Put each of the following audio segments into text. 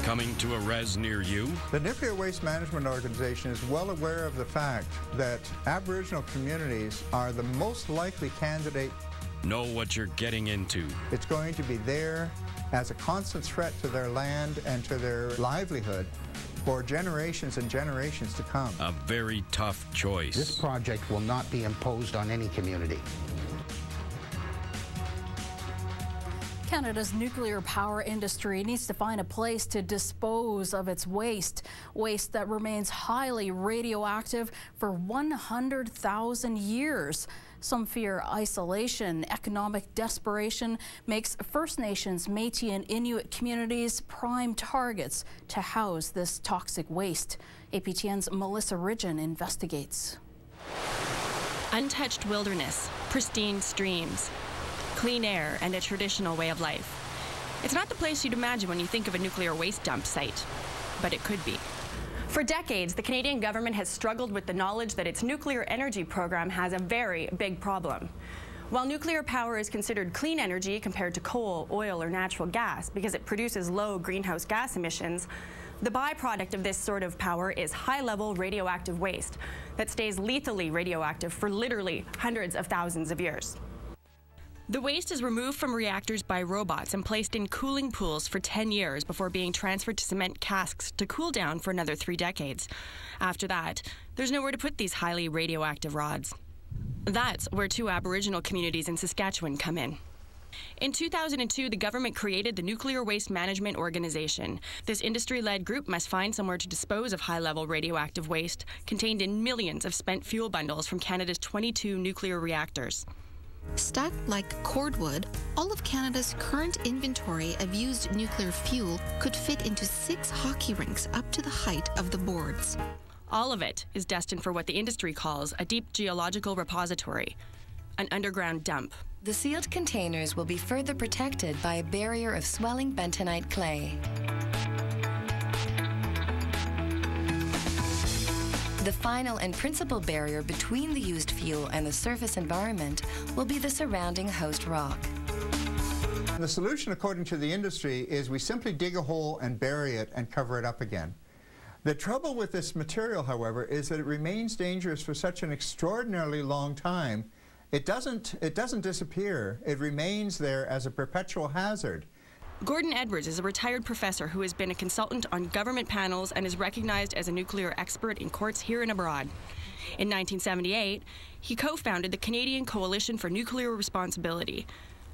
Coming to a res near you? The Nuclear Waste Management Organization is well aware of the fact that Aboriginal communities are the most likely candidate. Know what you're getting into. It's going to be there as a constant threat to their land and to their livelihood for generations and generations to come. A very tough choice. This project will not be imposed on any community. Canada's nuclear power industry needs to find a place to dispose of its waste that remains highly radioactive for 100,000 years. Some fear isolation. Economic desperation makes First Nations, Métis and Inuit communities prime targets to house this toxic waste. APTN's Melissa Ridgen investigates. Untouched wilderness, pristine streams, clean air, and a traditional way of life. It's not the place you'd imagine when you think of a nuclear waste dump site, but it could be. For decades, the Canadian government has struggled with the knowledge that its nuclear energy program has a very big problem. While nuclear power is considered clean energy compared to coal, oil, or natural gas because it produces low greenhouse gas emissions, the byproduct of this sort of power is high-level radioactive waste that stays lethally radioactive for literally hundreds of thousands of years. The waste is removed from reactors by robots and placed in cooling pools for 10 years before being transferred to cement casks to cool down for another 3 decades. After that, there's nowhere to put these highly radioactive rods. That's where 2 Aboriginal communities in Saskatchewan come in. In 2002, the government created the Nuclear Waste Management Organization. This industry-led group must find somewhere to dispose of high-level radioactive waste contained in millions of spent fuel bundles from Canada's 22 nuclear reactors. Stacked like cordwood, all of Canada's current inventory of used nuclear fuel could fit into 6 hockey rinks up to the height of the boards. All of it is destined for what the industry calls a deep geological repository, an underground dump. The sealed containers will be further protected by a barrier of swelling bentonite clay. The final and principal barrier between the used fuel and the surface environment will be the surrounding host rock. The solution, according to the industry, is we simply dig a hole and bury it and cover it up again. The trouble with this material, however, is that it remains dangerous for such an extraordinarily long time. It doesn't disappear. It remains there as a perpetual hazard. Gordon Edwards is a retired professor who has been a consultant on government panels and is recognized as a nuclear expert in courts here and abroad. In 1978, he co-founded the Canadian Coalition for Nuclear Responsibility,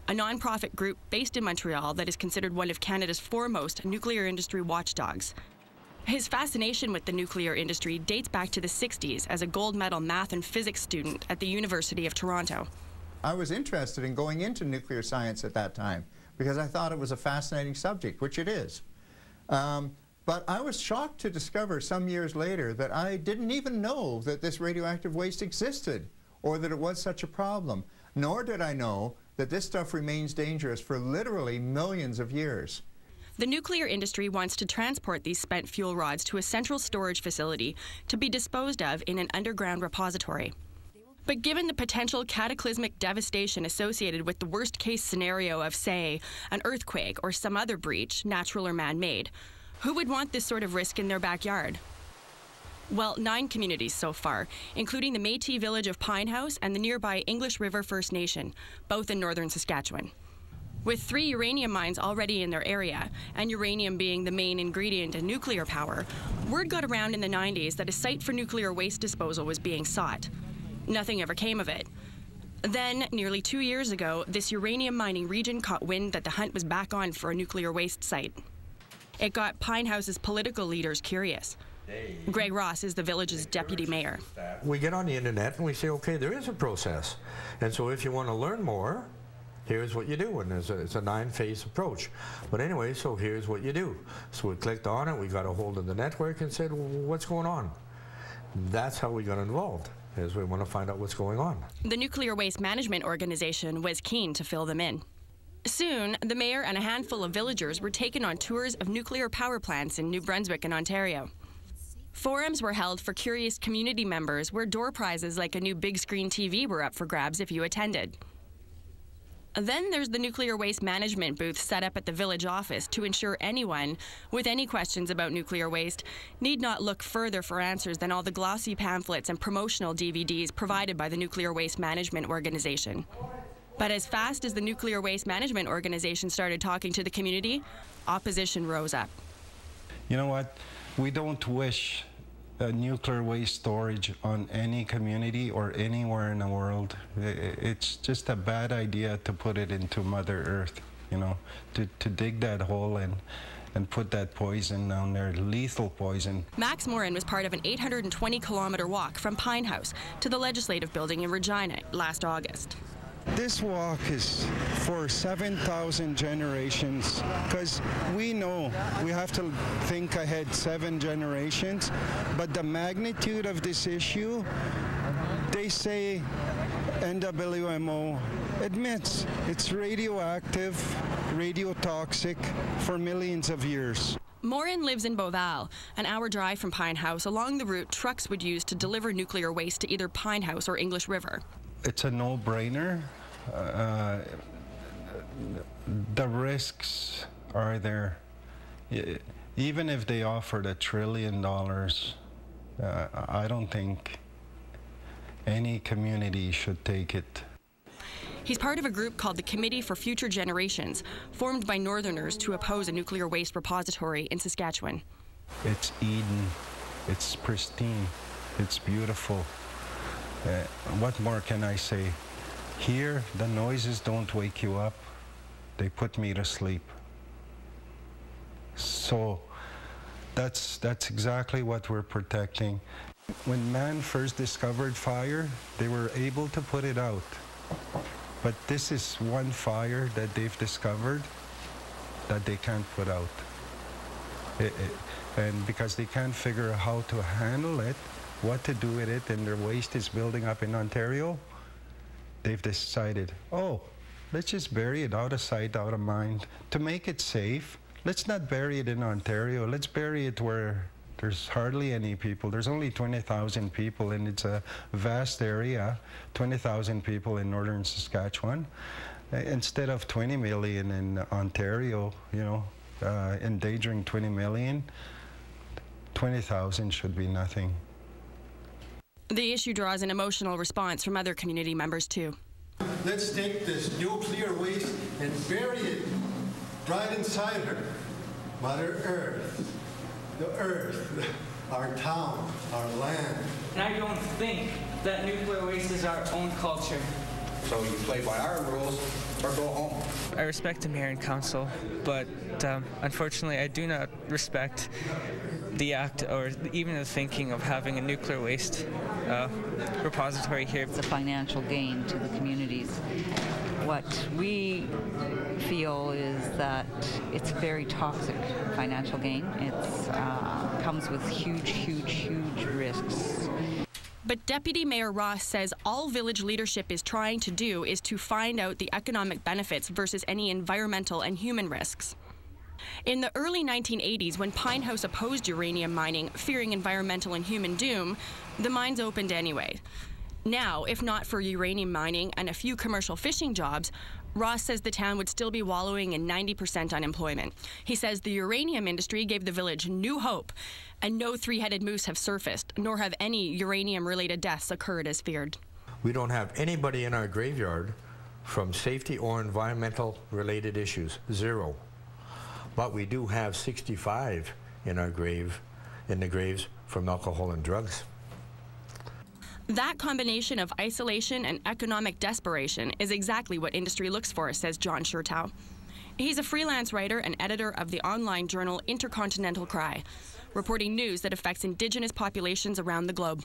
a non-profit group based in Montreal that is considered one of Canada's foremost nuclear industry watchdogs. His fascination with the nuclear industry dates back to the 60s as a gold medal math and physics student at the University of Toronto. I was interested in going into nuclear science at that time because I thought it was a fascinating subject, which it is. But I was shocked to discover some years later that I didn't even know that this radioactive waste existed or that it was such a problem, nor did I know that this stuff remains dangerous for literally millions of years. The nuclear industry wants to transport these spent fuel rods to a central storage facility to be disposed of in an underground repository. But given the potential cataclysmic devastation associated with the worst-case scenario of, say, an earthquake or some other breach, natural or man-made, who would want this sort of risk in their backyard? Well, 9 communities so far, including the Métis village of Pinehouse and the nearby English River First Nation, both in northern Saskatchewan. With 3 uranium mines already in their area, and uranium being the main ingredient in nuclear power, word got around in the 90s that a site for nuclear waste disposal was being sought. Nothing ever came of it. Then, nearly 2 years ago, this uranium mining region caught wind that the hunt was back on for a nuclear waste site. It got Pinehouse's political leaders curious. Greg Ross is the village's deputy mayor. We get on the internet and we say, okay, there is a process. And so if you want to learn more, here's what you do. And it's a 9-phase approach. But anyway, so here's what you do. So we clicked on it, we got a hold of the network and said, what's going on? That's how we got involved, is we want to find out what's going on. The Nuclear Waste Management Organization was keen to fill them in. Soon, the mayor and a handful of villagers were taken on tours of nuclear power plants in New Brunswick and Ontario. Forums were held for curious community members where door prizes like a new big screen TV were up for grabs if you attended. Then there's the nuclear waste management booth set up at the village office to ensure anyone with any questions about nuclear waste need not look further for answers than all the glossy pamphlets and promotional DVDs provided by the Nuclear Waste Management Organization. But as fast as the Nuclear Waste Management Organization started talking to the community, opposition rose up. You know what? We don't wish nuclear waste storage on any community or anywhere in the world. It's just a bad idea to put it into Mother Earth, you know, to dig that hole and put that poison down there, lethal poison. Max Morin was part of an 820-kilometer walk from Pine House to the Legislative Building in Regina last August. This walk is for 7,000 generations, because we know we have to think ahead 7 generations, but the magnitude of this issue, they say NWMO admits it's radioactive, radiotoxic for millions of years. Morin lives in Beauval, an hour drive from Pine House, along the route trucks would use to deliver nuclear waste to either Pine House or English River. It's a no-brainer. The risks are there. Even if they offered $1 trillion, I don't think any community should take it. He's part of a group called the Committee for Future Generations, formed by Northerners to oppose a nuclear waste repository in Saskatchewan. It's Eden. It's pristine. It's beautiful. What more can I say? Here, the noises don't wake you up. They put me to sleep. So that's exactly what we're protecting. When man first discovered fire, they were able to put it out. But this is one fire that they've discovered that they can't put out. And because they can't figure out how to handle it, what to do with it, and their waste is building up in Ontario, they've decided, oh, let's just bury it out of sight, out of mind. To make it safe, let's not bury it in Ontario. Let's bury it where there's hardly any people. There's only 20,000 people, and it's a vast area, 20,000 people in northern Saskatchewan. Instead of 20 million in Ontario, you know, endangering 20 million, 20,000 should be nothing. The issue draws an emotional response from other community members, too. Let's take this nuclear waste and bury it right inside her. Mother Earth, the earth, our town, our land. And I don't think that nuclear waste is our own culture. So you play by our rules or go home. I respect the mayor and council, but unfortunately I do not respect the act or even the thinking of having a nuclear waste repository here. It's a financial gain to the communities. What we feel is that it's very toxic financial gain. It comes with huge risks. But Deputy Mayor Ross says all village leadership is trying to do is to find out the economic benefits versus any environmental and human risks. In the early 1980s, when Pine House opposed uranium mining, fearing environmental and human doom, the mines opened anyway. Now, if not for uranium mining and a few commercial fishing jobs, Ross says the town would still be wallowing in 90% unemployment. He says the uranium industry gave the village new hope, and no three-headed moose have surfaced, nor have any uranium-related deaths occurred as feared. We don't have anybody in our graveyard from safety or environmental-related issues, 0. But we do have 65 in our in the graves from alcohol and drugs. That combination of isolation and economic desperation is exactly what industry looks for, says John Shertow. He's a freelance writer and editor of the online journal Intercontinental Cry, reporting news that affects Indigenous populations around the globe.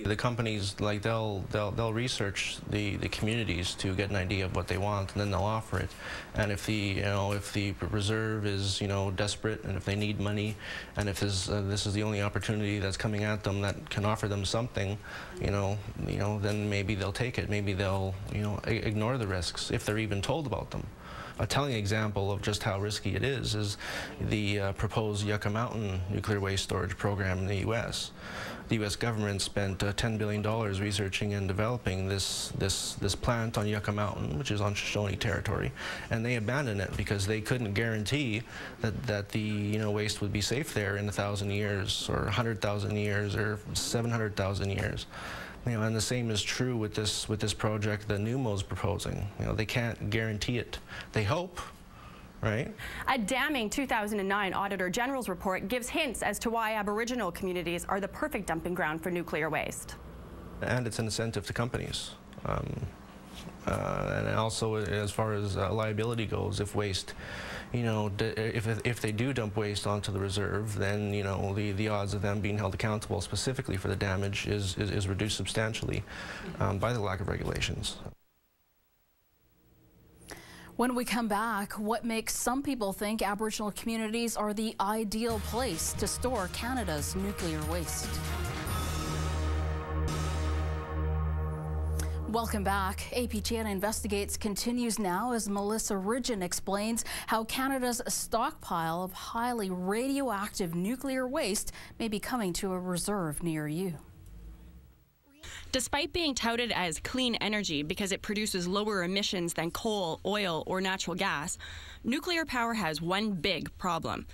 The companies, like, they'll research the communities to get an idea of what they want, and then they'll offer it. And if the reserve is desperate, and if they need money, and if this is the only opportunity that's coming at them that can offer them something, then maybe they'll take it. Maybe they'll ignore the risks if they're even told about them. A telling example of just how risky it is the proposed Yucca Mountain nuclear waste storage program in the U.S. The U.S. government spent $10 billion researching and developing this plant on Yucca Mountain, which is on Shoshone territory, and they abandoned it because they couldn't guarantee that the waste would be safe there in 1,000 years, or 100,000 years, or 700,000 years. And the same is true with this project that Numo's proposing. They can't guarantee it. They hope. Right. A damning 2009 Auditor General's report gives hints as to why Aboriginal communities are the perfect dumping ground for nuclear waste. And it's an incentive to companies. And also, as far as liability goes, if waste, if they do dump waste onto the reserve, then the odds of them being held accountable specifically for the damage is reduced substantially by the lack of regulations. When we come back, what makes some people think Aboriginal communities are the ideal place to store Canada's nuclear waste? Welcome back. APTN Investigates continues now as Melissa Ridgen explains how Canada's stockpile of highly radioactive nuclear waste may be coming to a reserve near you. Despite being touted as clean energy because it produces lower emissions than coal, oil, or natural gas, nuclear power has one big problem.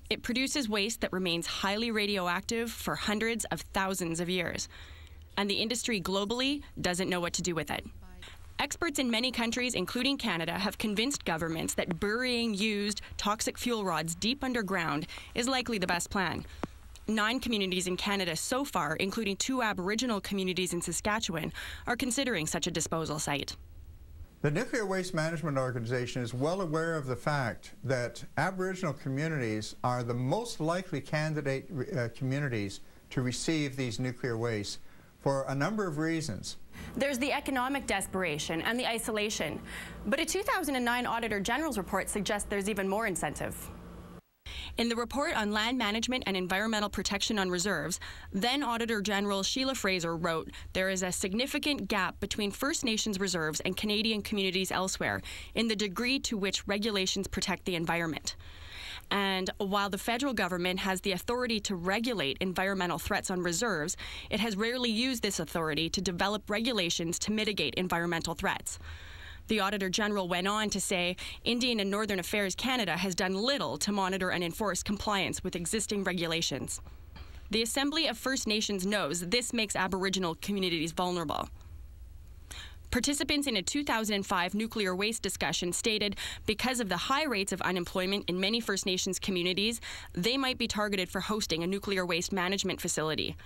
It produces waste that remains highly radioactive for hundreds of thousands of years. And the industry globally doesn't know what to do with it. Experts in many countries, including Canada, have convinced governments that burying used toxic fuel rods deep underground is likely the best plan. 9 communities in Canada so far, including 2 Aboriginal communities in Saskatchewan, are considering such a disposal site. The Nuclear Waste Management Organization is well aware of the fact that Aboriginal communities are the most likely candidate communities to receive these nuclear wastes for a number of reasons. There's the economic desperation and the isolation, but a 2009 Auditor General's report suggests there's even more incentive. In the report on land management and environmental protection on reserves, then Auditor General Sheila Fraser wrote, there is a significant gap between First Nations reserves and Canadian communities elsewhere in the degree to which regulations protect the environment. And while the federal government has the authority to regulate environmental threats on reserves, it has rarely used this authority to develop regulations to mitigate environmental threats. The Auditor General went on to say, Indian and Northern Affairs Canada has done little to monitor and enforce compliance with existing regulations. The Assembly of First Nations knows this makes Aboriginal communities vulnerable. Participants in a 2005 nuclear waste discussion stated because of the high rates of unemployment in many First Nations communities, they might be targeted for hosting a nuclear waste management facility.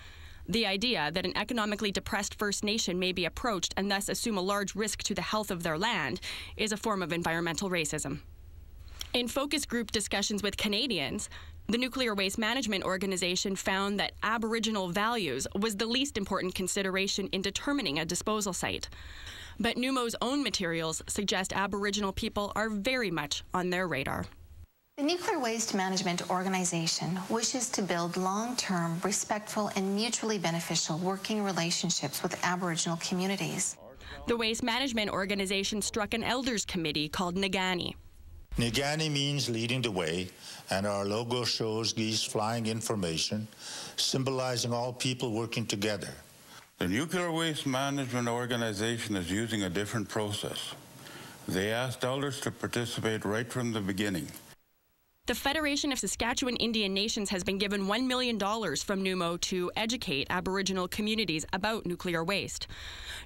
The idea that an economically depressed First Nation may be approached and thus assume a large risk to the health of their land is a form of environmental racism. In focus group discussions with Canadians, the Nuclear Waste Management Organization found that Aboriginal values was the least important consideration in determining a disposal site. But Numo's own materials suggest Aboriginal people are very much on their radar. The Nuclear Waste Management Organization wishes to build long-term, respectful, and mutually beneficial working relationships with Aboriginal communities. The Waste Management Organization struck an elders committee called Ngani. Ngani means leading the way, and our logo shows geese flying in formation, symbolizing all people working together. The Nuclear Waste Management Organization is using a different process. They asked elders to participate right from the beginning. The Federation of Saskatchewan Indian Nations has been given $1 million from Numo to educate Aboriginal communities about nuclear waste.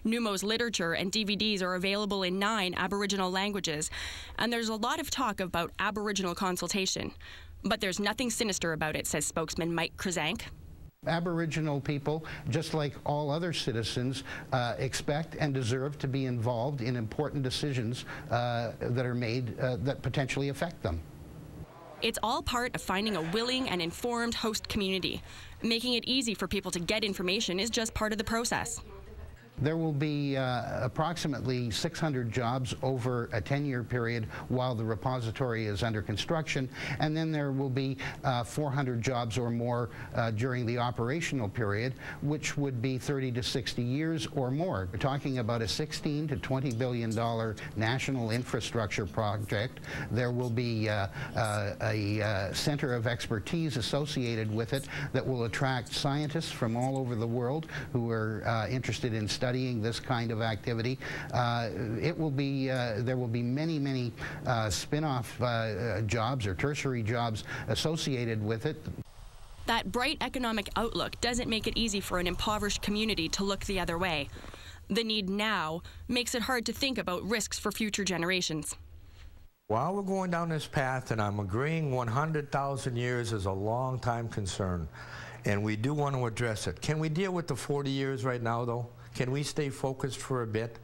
Numo's literature and DVDs are available in 9 Aboriginal languages, and there's a lot of talk about Aboriginal consultation. But there's nothing sinister about it, says spokesman Mike Krizank. Aboriginal people, just like all other citizens, expect and deserve to be involved in important decisions that are made that potentially affect them. It's all part of finding a willing and informed host community. Making it easy for people to get information is just part of the process. There will be approximately 600 jobs over a 10-year period while the repository is under construction, and then there will be 400 jobs or more during the operational period, which would be 30 to 60 years or more. We're talking about a $16 to $20 billion national infrastructure project. There will be a center of expertise associated with it that will attract scientists from all over the world who are interested in studying this kind of activity. It will be, there will be many spin-off jobs or tertiary jobs associated with it. That bright economic outlook doesn't make it easy for an impoverished community to look the other way. The need now makes it hard to think about risks for future generations. While we're going down this path, and I'm agreeing 100,000 years is a long time concern, and we do want to address it. Can we deal with the 40 years right now, though? Can we stay focused for a bit?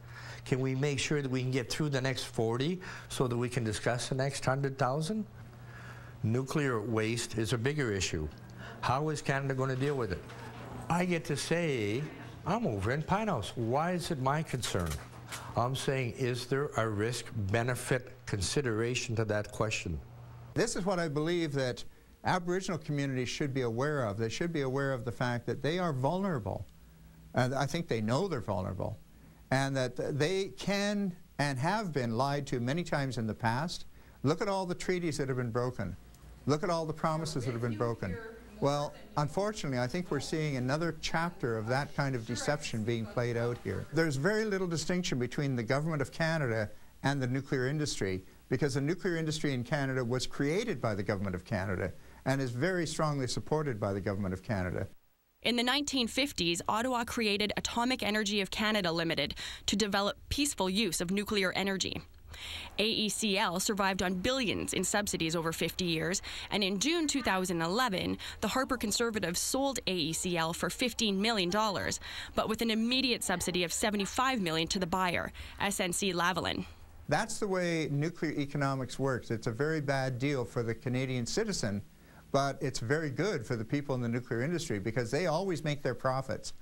Can we make sure that we can get through the next 40 so that we can discuss the next 100,000? Nuclear waste is a bigger issue. How is Canada going to deal with it? I get to say, I'm over in Pinehouse. Why is it my concern? I'm saying, is there a risk-benefit consideration to that question? This is what I believe that Aboriginal communities should be aware of. They should be aware of the fact that they are vulnerable. And I think they know they're vulnerable. And that they can and have been lied to many times in the past. Look at all the treaties that have been broken. Look at all the promises that have been broken. Well, unfortunately, I think we're seeing another chapter of that kind of deception being played out here. There's very little distinction between the Government of Canada and the nuclear industry, because the nuclear industry in Canada was created by the Government of Canada and is very strongly supported by the Government of Canada. In the 1950s, Ottawa created Atomic Energy of Canada Limited to develop peaceful use of nuclear energy. AECL survived on billions in subsidies over 50 years, and in June 2011, the Harper Conservatives sold AECL for $15 million, but with an immediate subsidy of $75 million to the buyer, SNC Lavalin. That's the way nuclear economics works. It's a very bad deal for the Canadian citizen, but it's very good for the people in the nuclear industry because they always make their profits.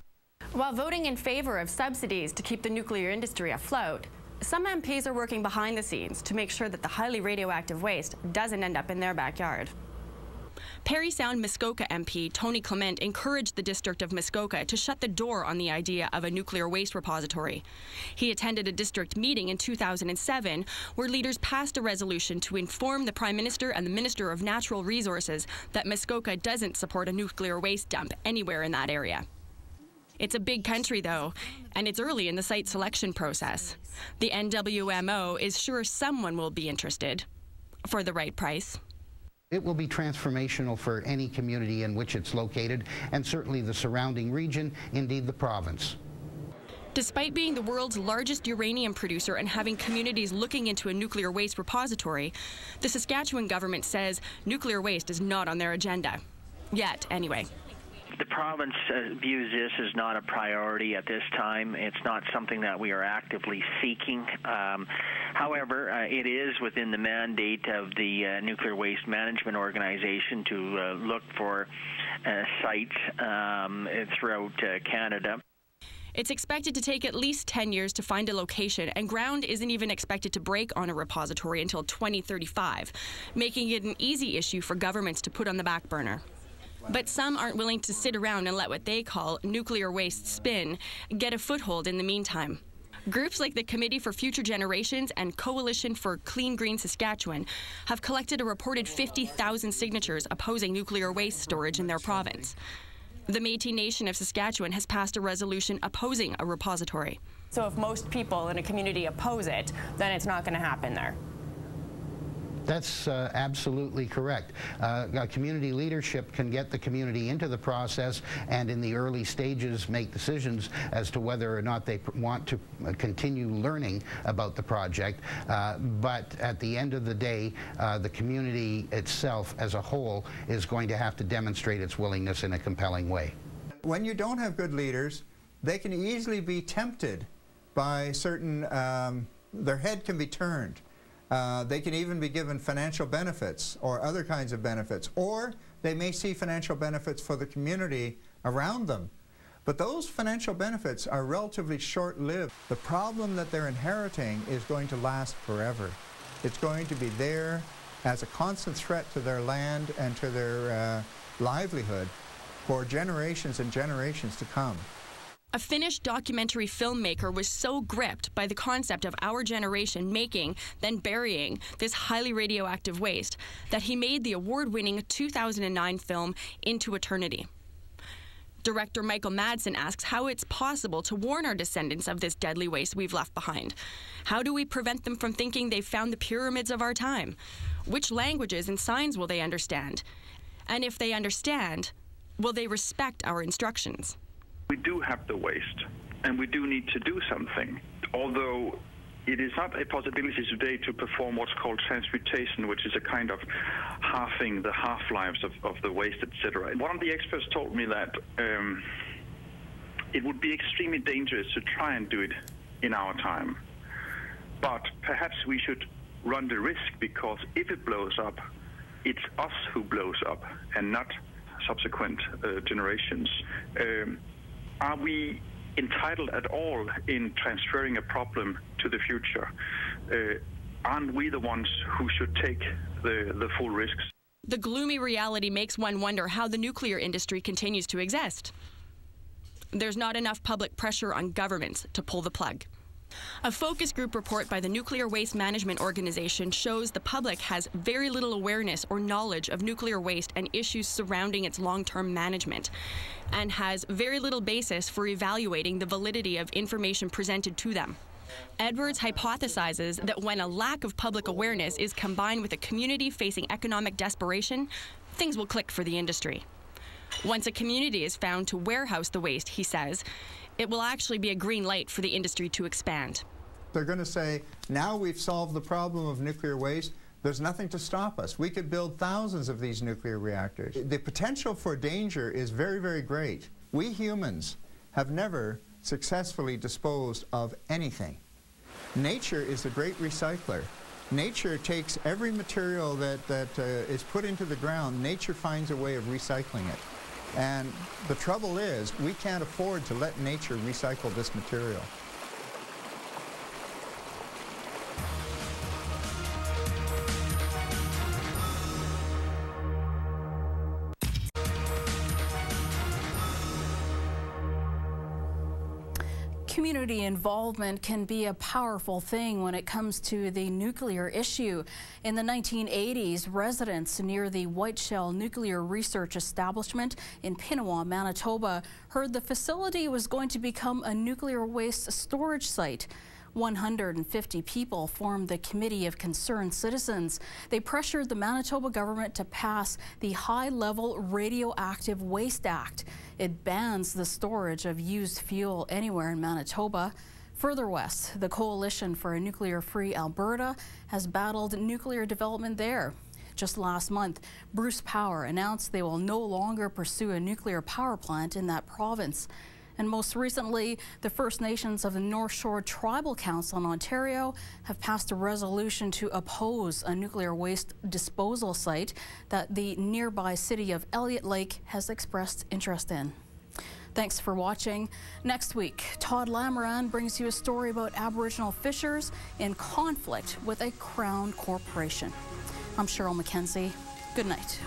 While voting in favor of subsidies to keep the nuclear industry afloat, some MPs are working behind the scenes to make sure that the highly radioactive waste doesn't end up in their backyard. Parry Sound Muskoka MP Tony Clement encouraged the District of Muskoka to shut the door on the idea of a nuclear waste repository. He attended a district meeting in 2007 where leaders passed a resolution to inform the Prime Minister and the Minister of Natural Resources that Muskoka doesn't support a nuclear waste dump anywhere in that area. It's a big country, though, and it's early in the site selection process. The NWMO is sure someone will be interested for the right price. It will be transformational for any community in which it's located, and certainly the surrounding region, indeed the province. Despite being the world's largest uranium producer and having communities looking into a nuclear waste repository, the Saskatchewan government says nuclear waste is not on their agenda. Yet, anyway. The province views this as not a priority at this time. It's not something that we are actively seeking. However, it is within the mandate of the Nuclear Waste Management Organization to look for sites throughout Canada. It's expected to take at least 10 years to find a location, and ground isn't even expected to break on a repository until 2035, making it an easy issue for governments to put on the back burner. But some aren't willing to sit around and let what they call nuclear waste spin get a foothold in the meantime. Groups like the Committee for Future Generations and Coalition for Clean Green Saskatchewan have collected a reported 50,000 signatures opposing nuclear waste storage in their province. The Métis Nation of Saskatchewan has passed a resolution opposing a repository. So if most people in a community oppose it, then it's not going to happen there. That's absolutely correct. Community leadership can get the community into the process and in the early stages make decisions as to whether or not they want to continue learning about the project. But at the end of the day, the community itself as a whole is going to have to demonstrate its willingness in a compelling way. When you don't have good leaders, they can easily be tempted by certain, their head can be turned. They can even be given financial benefits or other kinds of benefits, or they may see financial benefits for the community around them. But those financial benefits are relatively short-lived. The problem that they're inheriting is going to last forever. It's going to be there as a constant threat to their land and to their livelihood for generations and generations to come. A Finnish documentary filmmaker was so gripped by the concept of our generation making, then burying, this highly radioactive waste that he made the award-winning 2009 film Into Eternity. Director Michael Madsen asks how it's possible to warn our descendants of this deadly waste we've left behind. How do we prevent them from thinking they've found the pyramids of our time? Which languages and signs will they understand? And if they understand, will they respect our instructions? We do have the waste, and we do need to do something, although it is not a possibility today to perform what's called transmutation, which is a kind of halving the half-lives of the waste, etc. One of the experts told me that it would be extremely dangerous to try and do it in our time. But perhaps we should run the risk, because if it blows up, it's us who blows up and not subsequent generations. Are we entitled at all in transferring a problem to the future? Aren't we the ones who should take the full risks? The gloomy reality makes one wonder how the nuclear industry continues to exist. There's not enough public pressure on governments to pull the plug. A focus group report by the Nuclear Waste Management Organization shows the public has very little awareness or knowledge of nuclear waste and issues surrounding its long-term management, and has very little basis for evaluating the validity of information presented to them. Edwards hypothesizes that when a lack of public awareness is combined with a community facing economic desperation, things will click for the industry. Once a community is found to warehouse the waste, he says, it will actually be a green light for the industry to expand. They're going to say, now we've solved the problem of nuclear waste, there's nothing to stop us. We could build thousands of these nuclear reactors. The potential for danger is very, very great. We humans have never successfully disposed of anything. Nature is the great recycler. Nature takes every material that is put into the ground, nature finds a way of recycling it. And the trouble is, we can't afford to let nature recycle this material. Community involvement can be a powerful thing when it comes to the nuclear issue. In the 1980s, residents near the Whiteshell Nuclear Research Establishment in Pinawa, Manitoba, heard the facility was going to become a nuclear waste storage site. 150 people formed the Committee of Concerned Citizens. They pressured the Manitoba government to pass the High-Level Radioactive Waste Act. It bans the storage of used fuel anywhere in Manitoba. Further west, the Coalition for a Nuclear-Free Alberta has battled nuclear development there. Just last month, Bruce Power announced they will no longer pursue a nuclear power plant in that province. And most recently, the First Nations of the North Shore Tribal Council in Ontario have passed a resolution to oppose a nuclear waste disposal site that the nearby city of Elliott Lake has expressed interest in. Thanks for watching. Next week, Todd Lamoran brings you a story about Aboriginal fishers in conflict with a Crown corporation. I'm Cheryl McKenzie. Good night.